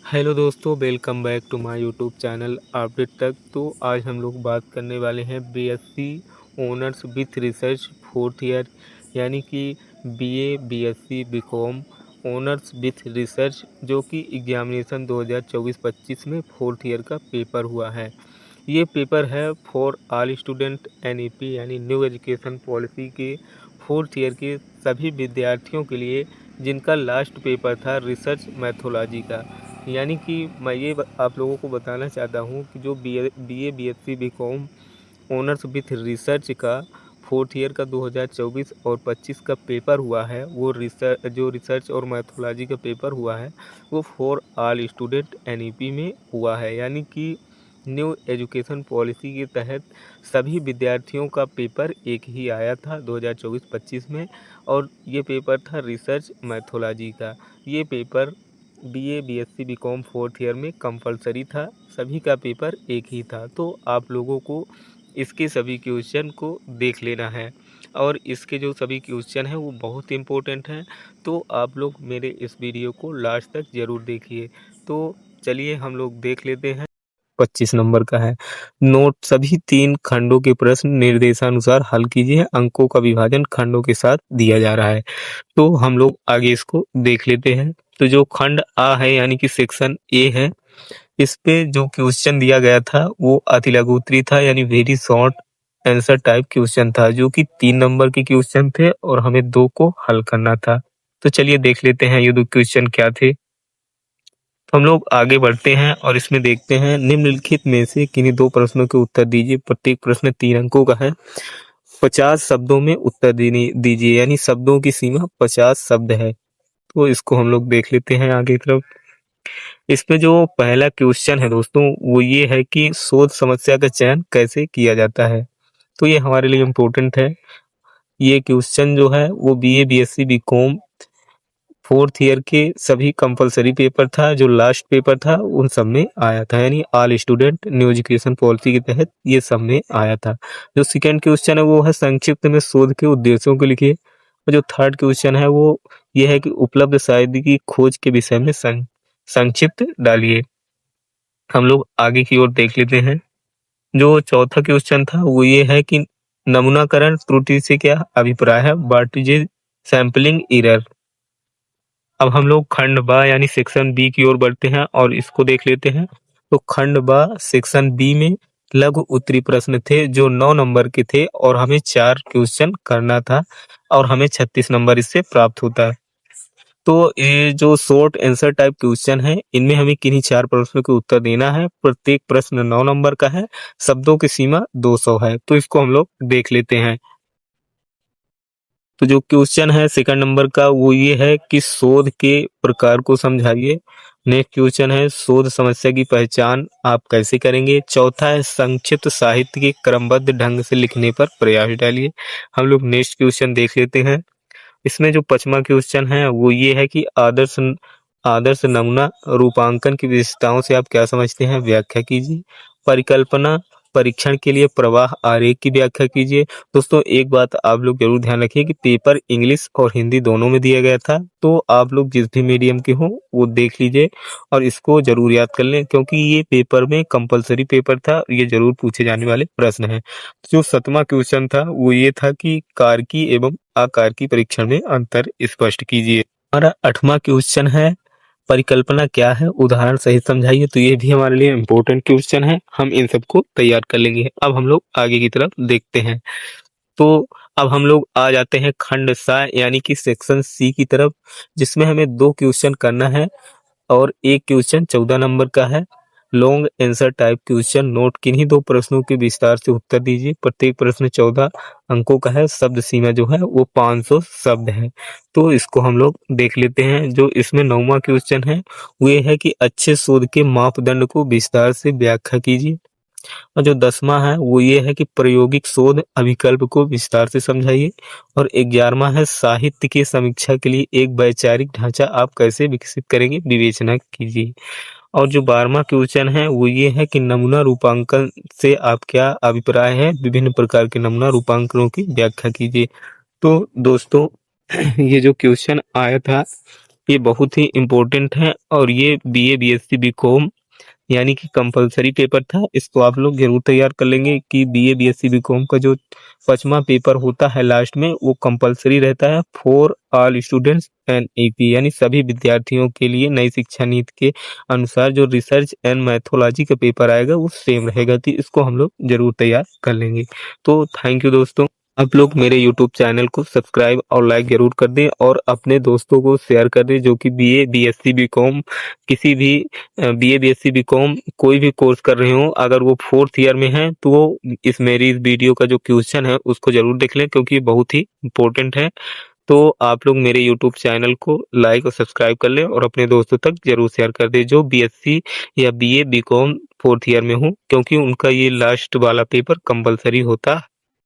Hello दोस्तों, welcome back to my YouTube channel update तक। तो आज हम लोग बात करने वाले हैं BSc honours with research fourth year, यानी कि BA BSc BCom honours with research, जो कि एग्जामिनेशन 2024-25 में फोर्थ ईयर का पेपर हुआ है। ये पेपर है फॉर ऑल स्टूडेंट एनईपी यानी न्यू एजुकेशन पॉलिसी के फोर्थ ईयर के सभी विद्यार्थियों के लिए, जिनका लास्ट पेपर था रिसर्च मैथोलॉजी का। यानी कि मैं ये आप लोगों को बताना चाहता हूँ कि जो BA BSc BCom honours with research का फोर्थ ईयर का 2024 और 25 का पेपर हुआ है, वो रिसर्च और मैथोलॉजी का पेपर हुआ है, वो फॉर ऑल स्टूडेंट एनईपी में हुआ है। यानी कि न्यू एजुकेशन पॉलिसी के तहत सभी विद्यार्थियों का पेपर एक ही आया था 2024-25 में, और ये पेपर था रिसर्च मैथोलॉजी का। ये paper BA BSc BCom fourth year में कंपलसरी था, सभी का पेपर एक ही था। तो आप लोगों को इसके सभी क्वेश्चन को देख लेना है, और इसके जो सभी क्वेश्चन हैं वो बहुत इंपॉर्टेंट हैं। तो आप लोग मेरे इस वीडियो को लास्ट तक ज़रूर देखिए। तो चलिए हम लोग देख लेते हैं। 25 नंबर का है। नोट: सभी 3 खंडों के प्रश्न निर्देशानुसार हल कीजिए। अंकों का विभाजन खंडों के साथ दिया जा रहा है। तो हम लोग आगे इसको देख लेते हैं। तो जो खंड आ है यानी कि सेक्शन ए है, इस पे जो क्वेश्चन दिया गया था वो अति लघु उत्तरीय था, यानी very short answer type question था, जो कि 3 नंबर के क्वेश्चन थे और हमें 2 को हल करना था। तो चलिए देख लेते हैं ये 2 क्वेश्चन क्या थे। तो हम लोग आगे बढ़ते हैं और इसमें देखते हैं, निम्नलिखित में से किन्हीं 2 प्रश्नों के उत्तर दीजिए। प्रत्येक प्रश्न 3 अंकों का है। 50 शब्दों में उत्तर दीजिए, यानी शब्दों की सीमा 50 शब्द है। तो इसको हम लोग देख लेते हैं आगे की तरफ। इसमें जो पहला क्वेश्चन है दोस्तों, वो ये है कि शोध समस्या का चयन कैसे किया जाता है। तो ये हमारे लिए इम्पोर्टेंट है। ये क्वेश्चन जो है वो BA BSc BCom fourth year के सभी कंपलसरी पेपर था, जो लास्ट पेपर था उन सब में आया था, यानी all student new education policy के तहत ये सब में आया था। जो सेकंड क्वेश्चन है वो है संक्षिप्त में शोध के उद्देश्यों को लिखिए। और जो थर्ड क्वेश्चन है वो ये है कि उपलब्ध साहित्य की खोज के विषय में संक्षिप्त डालिए। हम लोग आगे की ओर देख लेते हैं। जो चौथा क्वेश्चन था वो ये है कि नमूनाकरण त्रुटि से क्या अभिप्राय है, व्हाट इज सैंपलिंग एरर। अब हम लोग खंड बा यानी सेक्शन बी की ओर बढ़ते हैं और इसको देख लेते हैं। तो खंड बा सेक्शन बी में लघु उत्तरीय प्रश्न थे, जो 9 नंबर के थे और हमें 4 क्वेश्चन करना था, और हमें 36 नंबर इससे प्राप्त होता है। तो ये जो शॉर्ट आंसर टाइप क्वेश्चन है, इनमें हमें किन्हीं 4 प्रश्नों के उत्तर देना है। प्रत्येक प्रश्न 9 नंबर का है, शब्दों की सीमा 200 है। तो इसको हम लोग देख लेते हैं। तो जो क्वेश्चन है सेकंड नंबर का वो ये है कि शोध के प्रकार को समझाइए। नेक्स्ट क्वेश्चन है शोध समस्या की पहचान आप कैसे करेंगे। चौथा है संक्षिप्त साहित्य के क्रमबद्ध ढंग से लिखने पर प्रयास डालिए। हम लोग नेक्स्ट क्वेश्चन देख लेते हैं। इसमें जो 5वां क्वेश्चन है वो ये है कि आदर्श नमूना रूपांकन की विशेषताओं से आप क्या समझते हैं, व्याख्या कीजिए। परिकल्पना परीक्षण के लिए प्रवाह आरेख की व्याख्या कीजिए। दोस्तों एक बात आप लोग जरूर ध्यान रखिए कि पेपर इंग्लिश और हिंदी दोनों में दिया गया था, तो आप लोग जिस भी मीडियम के हो वो देख लीजिए और इसको जरूर याद कर लें, क्योंकि ये पेपर में कंपलसरी पेपर था, ये जरूर पूछे जाने वाले प्रश्न हैं। जो 7वां क्वेश्चन था वो ये था कि कारकी एवं आकारकी परीक्षण में अंतर स्पष्ट कीजिए। हमारा 8वां क्वेश्चन है परिकल्पना क्या है, उदाहरण सहित समझाइए। तो ये भी हमारे लिए इम्पोर्टेंट क्वेश्चन है, हम इन सबको तैयार कर लेंगे। अब हम लोग आगे की तरफ देखते हैं। तो अब हम लोग आ जाते हैं खंड सा यानी कि सेक्शन सी की तरफ, जिसमें हमें 2 क्वेश्चन करना है और एक क्वेश्चन 14 नंबर का है। Long answer type question note: किन्हीं 2 प्रश्नों के विस्तार से उत्तर दीजिए। प्रत्येक प्रश्न 14 अंकों का है। शब्द सीमा जो है वो 500 शब्द है। तो इसको हम लोग देख लेते हैं। जो इसमें 9वां क्वेश्चन है वो ये है कि अच्छे शोध के मापदंड को विस्तार से व्याख्या कीजिए। और जो 10वां है वो ये है कि प्रायोगिक शोध अभिकल्प को विस्तार से समझाइए। और 11वां है साहित्य की समीक्षा के लिए एक वैचारिक ढांचा आप कैसे विकसित करेंगे, विवेचना कीजिए। और जो 12वां क्वेश्चन है वो ये है कि नमूना रूपांकन से आप क्या अभिप्राय है, विभिन्न प्रकार के नमूना रूपांकनों की व्याख्या कीजिए। तो दोस्तों ये जो क्वेश्चन आया था ये बहुत ही इम्पोर्टेंट है और ये बीए, बीएससी, बीकॉम यानी कि कंपल्सरी पेपर था। इसको आप लोग ज़रूर तैयार कर लेंगे कि बीए, बीएससी, बीकॉम का जो 5वां पेपर होता है लास्ट में, वो कंपल्सरी रहता है फॉर ऑल स्टूडेंट्स एनईपी, यानी सभी विद्यार्थियों के लिए नई शिक्षा नीति के अनुसार जो रिसर्च एंड मैथोलॉजी का पेपर आएगा वो सेम रहेगा। तो इसको हम लोग ज़रूर तैयार कर लेंगे। तो थैंक यू दोस्तों। आप लोग मेरे यूट्यूब चैनल को सब्सक्राइब और लाइक ज़रूर कर दें और अपने दोस्तों को शेयर कर दें जो कि बीए, बीएससी, बीकॉम किसी भी बीए, बीएससी, बीकॉम कोई भी कोर्स कर रहे हो, अगर वो 4th ईयर में है तो वो मेरी इस वीडियो का जो क्वेश्चन है उसको ज़रूर देख लें क्योंकि ये बहुत ही इम्पोर्टेंट है। तो आप लोग मेरे यूट्यूब चैनल को लाइक और सब्सक्राइब कर लें और अपने दोस्तों तक ज़रूर शेयर कर दें जो बीएससी या बीए, बीकॉम 4th ईयर में हो, क्योंकि उनका ये लास्ट वाला पेपर कंपल्सरी होता